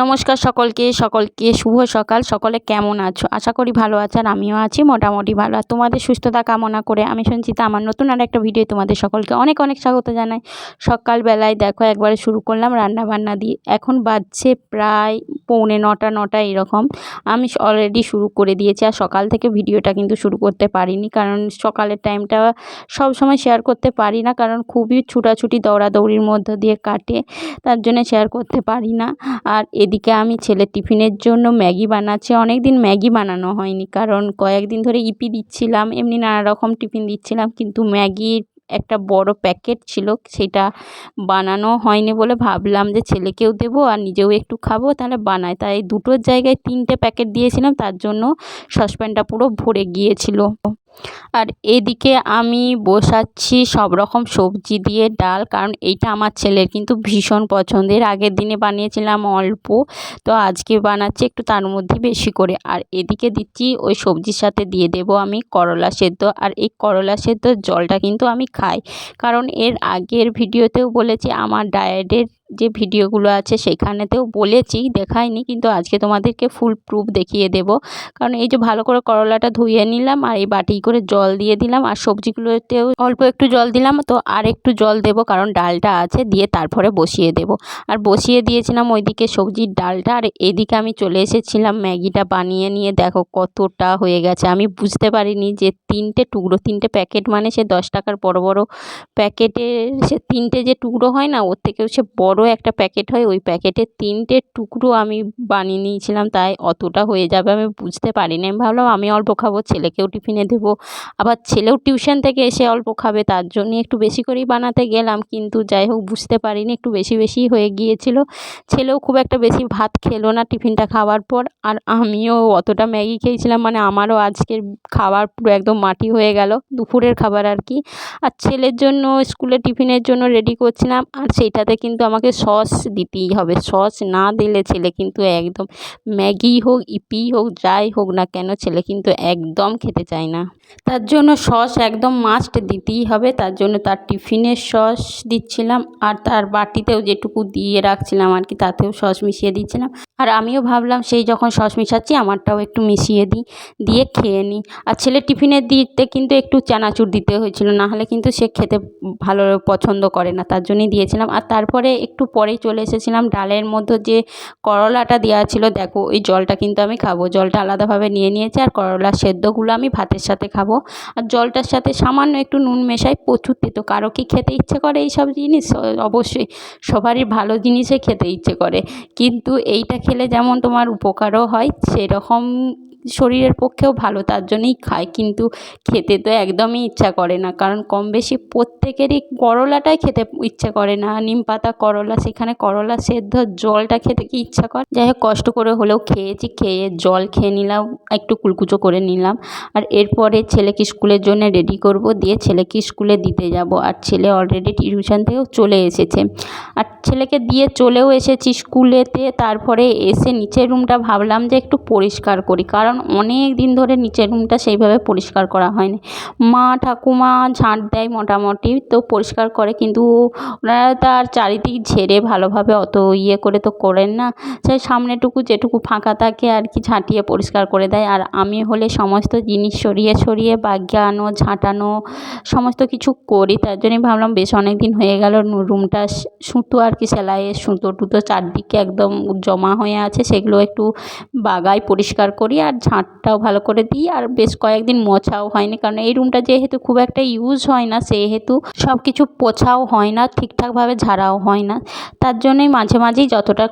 নমস্কার সকলকে শুভ সকাল। সকলে কেমন আছো? আশা করি ভালো আছো, আর আমিও আছি মোটামুটি ভালো। আর তোমাদের সুস্থতা কামনা করে আমি সঞ্চিতা আমার নতুন আর একটা ভিডিও তোমাদের সকলকে অনেক অনেক স্বাগত জানাই। সকালবেলায় দেখো একবারে শুরু করলাম রান্নাবান্না দিয়ে। এখন বাজছে প্রায় পৌনে নটা এরকম। আমি অলরেডি শুরু করে দিয়েছি, আর সকাল থেকে ভিডিওটা কিন্তু শুরু করতে পারিনি, কারণ সকালের টাইমটা সব সময় শেয়ার করতে পারি না, কারণ খুবই ছুটাছুটি দৌড়াদৌড়ির মধ্য দিয়ে কাটে, তার জন্য শেয়ার করতে পারি না। আর এদিকে আমি ছেলের টিফিনের জন্য ম্যাগি বানাচ্ছি। অনেক দিন ম্যাগি বানানো হয়নি, কারণ কয়েকদিন ধরে ইপি দিচ্ছিলাম, এমনি নানা রকম টিফিন দিচ্ছিলাম, কিন্তু ম্যাগির একটা বড় প্যাকেট ছিল, সেটা বানানো হয়নি বলে ভাবলাম যে ছেলেকেও দেবো আর নিজেও একটু খাবো, তাহলে বানাই। তাই দুটোর জায়গায় 3টে প্যাকেট দিয়েছিলাম, তার জন্য সসপ্যানটা পুরো ভরে গিয়েছিল। আর এদিকে আমি বসাচ্ছি সব রকম সবজি দিয়ে ডাল, কারণ এইটা আমার ছেলের কিন্তু ভীষণ পছন্দের। আগের দিনে বানিয়েছিলাম অল্প, তো আজকে বানাচ্ছি একটু তার মধ্যে বেশি করে। আর এদিকে দিচ্ছি ওই সবজির সাথে দিয়ে দেব আমি করলা সেদ্ধ। আর এই করলা সেদ্ধর জলটা কিন্তু আমি খাই, কারণ এর আগের ভিডিওতেও বলেছি, আমার ডায়েটের যে ভিডিওগুলো আছে সেখানেতেও বলেছি, দেখাইনি, কিন্তু আজকে তোমাদেরকে ফুল প্রুফ দেখিয়ে দেব। কারণ এই যে ভালো করে করলাটা ধুয়ে নিলাম, আর এই বাটি করে জল দিয়ে দিলাম, আর সবজিগুলোতেও অল্প একটু জল দিলাম, তো আর একটু জল দেব, কারণ ডালটা আছে, দিয়ে তারপরে বসিয়ে দেব। আর বসিয়ে দিয়েছিলাম ওইদিকে সবজির ডালটা, আর এদিকে আমি চলে এসেছিলাম ম্যাগিটা বানিয়ে নিয়ে। দেখো কতটা হয়ে গেছে, আমি বুঝতে পারিনি যে 3টে প্যাকেট, মানে সে 10 টাকার বড় বড় প্যাকেটে সে 3টে যে টুকরো হয় না, ওর থেকেও সে বড় একটা প্যাকেট হয়, ওই প্যাকেটে 3টে টুকরো আমি বানিয়ে নিয়েছিলাম, তাই অতটা হয়ে যাবে আমি বুঝতে পারিনি। আমি ভাবলাম আমি অল্প খাবো, ছেলেকেও টিফিনে দেবো, আবার ছেলেও টিউশন থেকে এসে অল্প খাবে, তার জন্য একটু বেশি করেই বানাতে গেলাম, কিন্তু যাই হোক বুঝতে পারিনি, একটু বেশি হয়ে গিয়েছিল। ছেলেও খুব একটা বেশি ভাত খেলো না টিফিনটা খাওয়ার পর, আর আমিও অতটা ম্যাগি খেয়েছিলাম, মানে আমারও আজকের খাবার পুরো একদম মাটি হয়ে গেল, দুপুরের খাবার আর কি। আর ছেলের জন্য স্কুলে টিফিনের জন্য রেডি করছিলাম, আর সেইটাতে কিন্তু আমাকে সস দিতেই হবে। সস না দিলে ছেলে কিন্তু একদম, ম্যাগি হোক ইপি হোক যাই হোক না কেন, ছেলে কিন্তু একদম খেতে চায় না। তার জন্য সস একদম মাস্ট দিতেই হবে, তার জন্য তার টিফিনে সস দিচ্ছিলাম, আর তার বাটিতেও যেটুকু দিয়ে রাখছিলাম আর কি, তাতেও সস মিশিয়ে দিচ্ছিলাম। আর আমিও ভাবলাম সেই যখন সস মিশাচ্ছি আমারটাও একটু মিশিয়ে দিই, দিয়ে খেয়ে নিই। আর ছেলের টিফিনে দিতে কিন্তু একটু চানাচুর দিতে হয়েছিল, না হলে কিন্তু সে খেতে ভালো পছন্দ করে না, তার জন্যই দিয়েছিলাম। আর তারপরে একটু পরেই চলে এসেছিলাম ডালের মধ্যে যে করলাটা দেওয়া ছিল, দেখো ওই জলটা কিন্তু আমি খাবো, জলটা আলাদাভাবে নিয়ে নিয়েছি। আর করলা সেদ্ধগুলো আমি ভাতের সাথে খাবো, আর জলটার সাথে সামান্য একটু নুন মেশাই। প্রচুর তেতো, কারো কি খেতে ইচ্ছে করে এইসব জিনিস? অবশ্যই সবারই ভালো জিনিসে খেতে ইচ্ছে করে, কিন্তু এইটা খেলে যেমন তোমার উপকারও হয়, সেরকম শরীরের পক্ষেও ভালো, তার জন্যই খাই, কিন্তু খেতে তো একদমই ইচ্ছা করে না, কারণ কম বেশি প্রত্যেকেরই করলাটাই খেতে ইচ্ছে করে না। নিম পাতা করলা, সেখানে করলা সেদ্ধ জলটা খেতে কি ইচ্ছা করে? যাই হোক কষ্ট করে হলেও খেয়েছি, খেয়ে জল খেয়ে নিলাম, একটু কুলকুচো করে নিলাম। আর এরপরে ছেলেকে স্কুলের জন্য রেডি করব, দিয়ে ছেলেকে স্কুলে দিতে যাব। আর ছেলে অলরেডি টিউশন থেকেও চলে এসেছে, আর ছেলেকে দিয়ে চলেও এসেছি স্কুলেতে। তারপরে এসে নিচের রুমটা ভাবলাম যে একটু পরিষ্কার করি, কারণ অনেক দিন ধরে নিচের রুমটা সেইভাবে পরিষ্কার করা হয়নি। মা ঠাকুমা ঝাঁট দেয় মোটামুটি, তো পরিষ্কার করে, কিন্তু ওনারা তার চারিদিক ঝেড়ে ভালোভাবে অত করে তো করেন না, সেই সামনেটুকু যেটুকু ফাঁকা থাকে আর কি ঝাঁটিয়ে পরিষ্কার করে দেয়। আর আমি হলে সমস্ত জিনিস সরিয়ে বাগানো ঝাঁটানো সমস্ত কিছু করি, তার জন্যই ভাবলাম বেশ অনেক দিন হয়ে গেল রুমটা সুতো আর কি, সেলাইয়ের সুতো টুতো চারদিকে একদম জমা হয়ে আছে, সেগুলো একটু বাগাই পরিষ্কার করি, আর ঝাঁটটাও ভালো করে দিই। আর বেশ কয়েকদিন মোছাও হয়নি, কারণ এই রুমটা যেহেতু খুব একটা ইউজ হয় না, সেহেতু সব কিছু পোছাও হয় না, ঠিকঠাকভাবে ঝাড়াও হয় না, তার জন্যই মাঝেই যতটা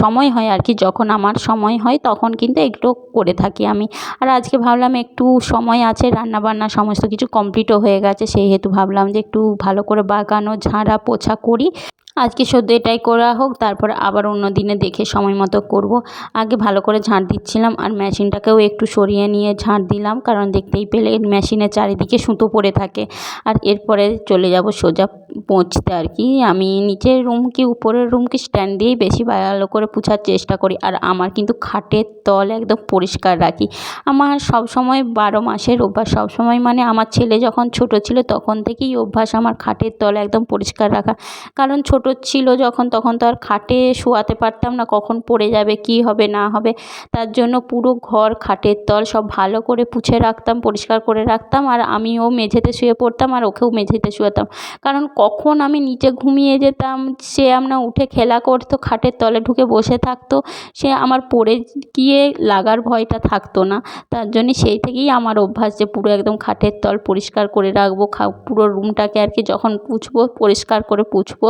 সময় হয় আর কি, যখন আমার সময় হয় তখন কিন্তু এগুলো করে থাকি আমি। আর আজকে ভাবলাম একটু সময় আছে, রান্নাবান্না সমস্ত কিছু কমপ্লিটও হয়ে গেছে, সেহেতু ভাবলাম যে একটু ভালো করে বাগানো ঝাড়া পোছা করি। আজকে শুধু এটাই করা হোক, তারপর আবার অন্য দিনে দেখে সময় মতো করব। আগে ভালো করে ঝাঁট দিচ্ছিলাম, আর মেশিনটাকেও একটু সরিয়ে নিয়ে ঝাঁট দিলাম, কারণ দেখতেই পেলে মেশিনের চারিদিকে সুতো পড়ে থাকে। আর এরপরে চলে যাব সোজা মুছতে আর কি। আমি নিচের রুম কি উপরের রুম কি স্ট্যান্ড দিয়েই বেশি ভালো করে পোছার চেষ্টা করি। আর আমার কিন্তু খাটের তল একদম পরিষ্কার রাখি। আমার সবসময় 12 মাসের অভ্যাস, সবসময় মানে আমার ছেলে যখন ছোট ছিল তখন থেকেই অভ্যাস আমার খাটের তল একদম পরিষ্কার রাখা। কারণ ছোট ছিল যখন, তখন তো আর খাটে শোয়াতে পারতাম না, কখন পড়ে যাবে, কী হবে না হবে। তার জন্য পুরো ঘর, খাটের তল সব ভালো করে পুছে রাখতাম, পরিষ্কার করে রাখতাম। আর আমিও মেঝেতে শুয়ে পড়তাম আর ওকেও মেঝেতে শোয়াতাম। কারণ কখন আমি নিচে ঘুমিয়ে যেতাম, সে আমরা উঠে খেলা করতো, খাটের তলে ঢুকে বসে থাকতো, সে আমার পড়ে গিয়ে লাগার ভয়টা থাকতো না। তার জন্যে সেই থেকেই আমার অভ্যাস যে পুরো একদম খাটের তল পরিষ্কার করে রাখবো, পুরো রুমটাকে আর কি যখন পুছবো পরিষ্কার করে পুছবো,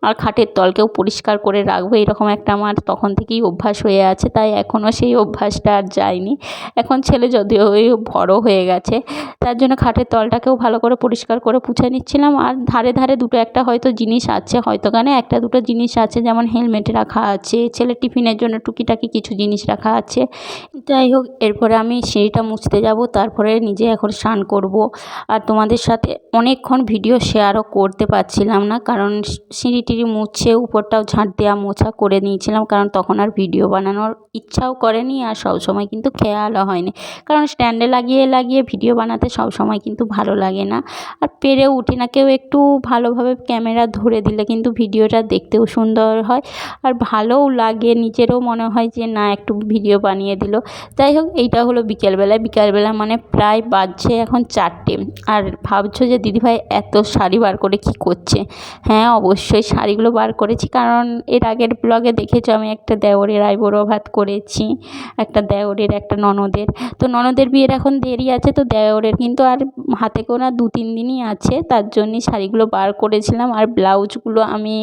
আর খাটের তলকেও পরিষ্কার করে রাখবো। এরকম একটা আমার তখন থেকেই অভ্যাস হয়ে আছে, তাই এখনও সেই অভ্যাসটা আর যায়নি। এখন ছেলে যদিও বড় হয়ে গেছে, তার জন্য খাটের তলটাকেও ভালো করে পরিষ্কার করে পুছে নিচ্ছিলাম। আর ধারে ধারে দুটো একটা হয়তো জিনিস আছে, হয়তো গানে একটা দুটো জিনিস আছে, যেমন হেলমেট রাখা আছে, ছেলের টিফিনের জন্য টুকিটাকি কিছু জিনিস রাখা আছে। যাই হোক, এরপরে আমি সিঁড়িটা মুছতে যাব, তারপরে নিজে এখন স্নান করব। আর তোমাদের সাথে অনেকক্ষণ ভিডিও শেয়ারও করতে পারছিলাম না, কারণ সিঁড়ি টিড়ি মুছে উপরটাও ঝাঁট দেওয়া মোছা করে নিয়েছিলাম, কারণ তখন আর ভিডিও বানানোর ইচ্ছাও করেনি আর সবসময় কিন্তু খেয়ালও হয়নি। কারণ স্ট্যান্ডে লাগিয়ে লাগিয়ে ভিডিও বানাতে সবসময় কিন্তু ভালো লাগে না, আর পেরেও উঠি না। কেউ একটু ভালোভাবে ক্যামেরা ধরে দিলে কিন্তু ভিডিওটা দেখতেও সুন্দর হয় আর ভালোও লাগে, নিজেরও মনে হয় যে না একটু ভিডিও বানিয়ে দিল। যাই হোক, এইটা হলো বিকালবেলা মানে প্রায় বাজছে এখন 4টে। আর ভাবছো যে দিদিভাই এত শাড়ি বার করে কি করছে? হ্যাঁ, অবশ্যই শাড়িগুলো বার করেছি, কারণ এর আগের ব্লগে দেখেছো আমি একটা দেওরের আইবুড়ো ভাত করেছি, একটা দেওরের একটা ননদের। তো ননদের বিয়ের এখন দেরি আছে, তো দেওরের কিন্তু আর হাতে গোনা 2-3 দিনই আছে, তার জন্যই শাড়িগুলো বার করেছিলাম। আর ব্লাউজগুলো আমি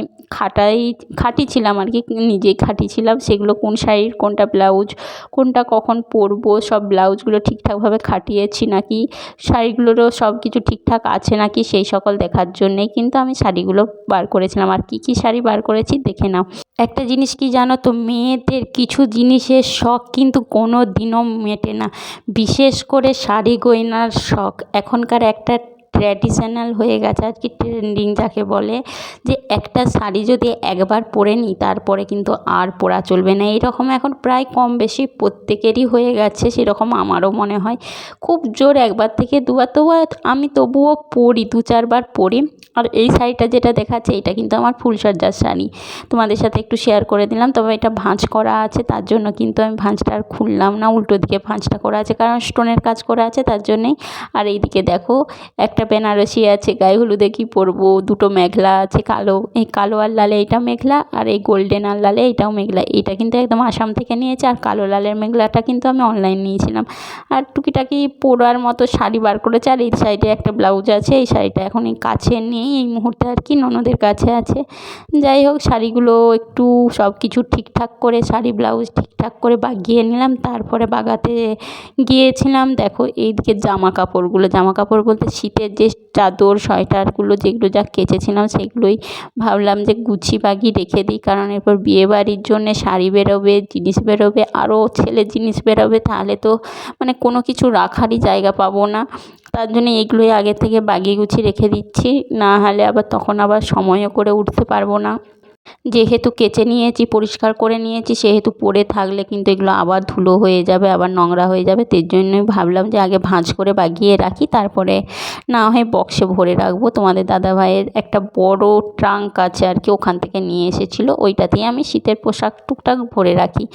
খাটিছিলাম আর কি, নিজেই খাটিছিলাম সেগুলো, কোন শাড়ির কোনটা ব্লাউজ, কোনটা কখন পরবো, সব ব্লাউজগুলো ঠিকঠাকভাবে খাটিয়েছি নাকি, শাড়িগুলোরও সব কিছু ঠিকঠাক আছে নাকি, সেই সকল দেখার জন্যেই কিন্তু আমি শাড়িগুলো বার করেছিলাম। আর কী কী শাড়ি বার করেছি দেখে নাও। একটা জিনিস কি জানো তো, মেয়েদের কিছু জিনিসের শখ কিন্তু কোনো দিনও মেটে না, বিশেষ করে শাড়ি গয়নার শখ। এখনকার একটা ট্র্যাডিশনাল হয়ে গেছে আর কি, ট্রেন্ডিং যাকে বলে, যে একটা শাড়ি যদি একবার পরে নিই তারপরে কিন্তু আর পরা চলবে না। এইরকম এখন প্রায় কম বেশি প্রত্যেকেরই হয়ে গেছে, সেরকম আমারও মনে হয়। খুব জোর একবার থেকে দুবার, আমি তবুও পরি, 2-4 বার পরি। আর এই শাড়িটা যেটা দেখাচ্ছে এটা কিন্তু আমার ফুলসজ্জার শাড়ি, তোমাদের সাথে একটু শেয়ার করে দিলাম। তবে এটা ভাঁজ করা আছে, তার জন্য কিন্তু আমি ভাঁজটা আর খুললাম না, উল্টো দিকে ভাঁজটা করা আছে, কারণ স্টোনের কাজ করা আছে তার জন্যেই। আর এইদিকে দেখো একটা বেনারসি আছে, গায়ে হলুদে কি পরবো, দুটো মেঘলা আছে, কালো, এই কালো আর লালে এইটা মেঘলা, আর এই গোল্ডেন আর লালে এইটাও মেঘলা। এইটা কিন্তু একদম আসাম থেকে নিয়েছে, আর কালো লালের মেঘলাটা কিন্তু আমি অনলাইন নিয়েছিলাম। আর টুকিটাকি পরার মতো শাড়ি বার করেছে। আর এই সাইডে একটা ব্লাউজ আছে, এই শাড়িটা এখন এই কাছে নেই এই মুহূর্তে আর কি, ননদের কাছে আছে। যাই হোক, শাড়িগুলো একটু সব কিছু ঠিকঠাক করে, শাড়ি ব্লাউজ ঠিকঠাক করে বাগিয়ে নিলাম, তারপরে বাগাতে গিয়েছিলাম। দেখো এইদিকে জামা কাপড় বলতে শীতের যে চাদর সোয়েটারগুলো যেগুলো যা কেচেছিলাম সেগুলোই ভাবলাম যে গুছিয়ে বাগিয়ে রেখে দিই, কারণ এরপর বিয়েবাড়ির জন্যে শাড়ি বেরোবে, জিনিস বেরোবে, আরও ছেলের জিনিস বেরোবে, তাহলে তো মানে কোনো কিছু রাখারই জায়গা পাবো না। তার জন্য এইগুলোই আগে থেকে বাগিয়ে গুছিয়ে রেখে দিচ্ছি, না হলে আবার তখন আবার সময়ও করে উঠতে পারবো না। যেহেতু কেচে নিয়েছি, পরিষ্কার করে নিয়েছি, সেহেতু পরে থাকলে কিন্তু এগুলো আবার ধুলো হয়ে যাবে, আবার নোংরা হয়ে যাবে। তার জন্যই ভাবলাম যে আগে ভাঁজ করে বাগিয়ে রাখি, তারপরে না হয় বক্সে ভরে রাখবো। তোমাদের দাদাভাইয়ের একটা বড় ট্রাঙ্ক আছে আর কি, ওখান থেকে নিয়ে এসেছিলো, ওইটাতেই আমি শীতের পোশাক টুকটাক ভরে রাখি।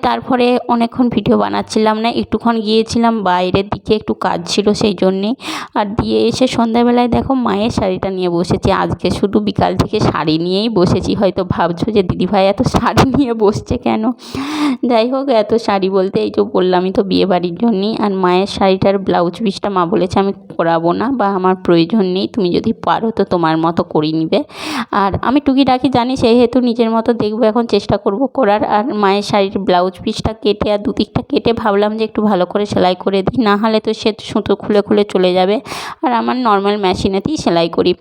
তারপরে অনেকক্ষণ ভিডিও বানাচ্ছিলাম না, একটুক্ষণ গিয়েছিলাম বাইরের দিকে, একটু কাজ ছিল সেই জন্যেই। আর দিয়ে এসে সন্ধ্যাবেলায় দেখো মায়ের শাড়িটা নিয়ে বসেছি। আজকে শুধু বিকাল থেকে শাড়ি নিয়েই বসেছি। হয়তো ভাবছো যে দিদিভাই এত শাড়ি নিয়ে বসছে কেন। যাই হোক, এত শাড়ি বলতে এই যে বললামই তো বিয়েবাড়ির জন্যই। আর মায়ের শাড়িটার ব্লাউজ পিসটা মা বলেছে আমি করাবো না, বা আমার প্রয়োজন নেই, তুমি যদি পারো তো তোমার মতো করিয়ে নিবে। আর আমি টুকিটাকি জানি, সেহেতু নিজের মতো দেখবো, এখন চেষ্টা করব করার। আর মায়ের শাড়ির ব্লাউজ পিসটা কেটে আর দুদিকটা কেটে ভাবলাম যে একটু ভালো করে সেলাই করে দিই, না হলে তো সে সুতো খুলে খুলে চলে যাবে। আর আমার নর্মাল মেশিনেতেই সেলাই করি।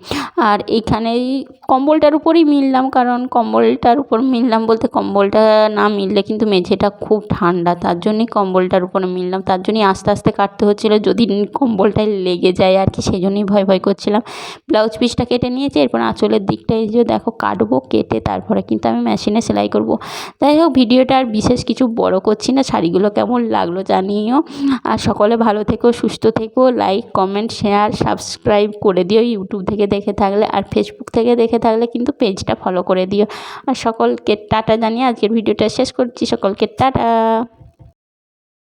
আর এইখানে এই কম্বলটার উপরেই মিললাম, কারণ কারণ কম্বলটার উপর মিললাম বলতে কম্বলটা না মিললে কিন্তু মেঝেটা খুব ঠান্ডা, তার জন্যই কম্বলটার উপরে মিললাম, তার জন্যই আস্তে আস্তে কাটতে হচ্ছিলো যদি কম্বলটায় লেগে যায় আর কি, সেই জন্যই ভয় ভয় করছিলাম। ব্লাউজ পিসটা কেটে নিয়েছি, এরপর আঁচলের দিকটা এই যে দেখো কাটবো, কেটে তারপরে কিন্তু আমি মেশিনে সেলাই করব। যাই হোক, ভিডিওটা আর বিশেষ কিছু বড় করছি না। শাড়িগুলো কেমন লাগলো জানিও, আর সকলে ভালো থেকো, সুস্থ থেকো। লাইক, কমেন্ট, শেয়ার, সাবস্ক্রাইব করে দিও ইউটিউব থেকে দেখে থাকলে, আর ফেসবুক থেকে দেখে থাকলে কিন্তু পেজটা ফলো করে দিও। আর সকলকে টাটা জানিয়ে আজকের ভিডিওটা শেষ করছি। সকলকে টাটা।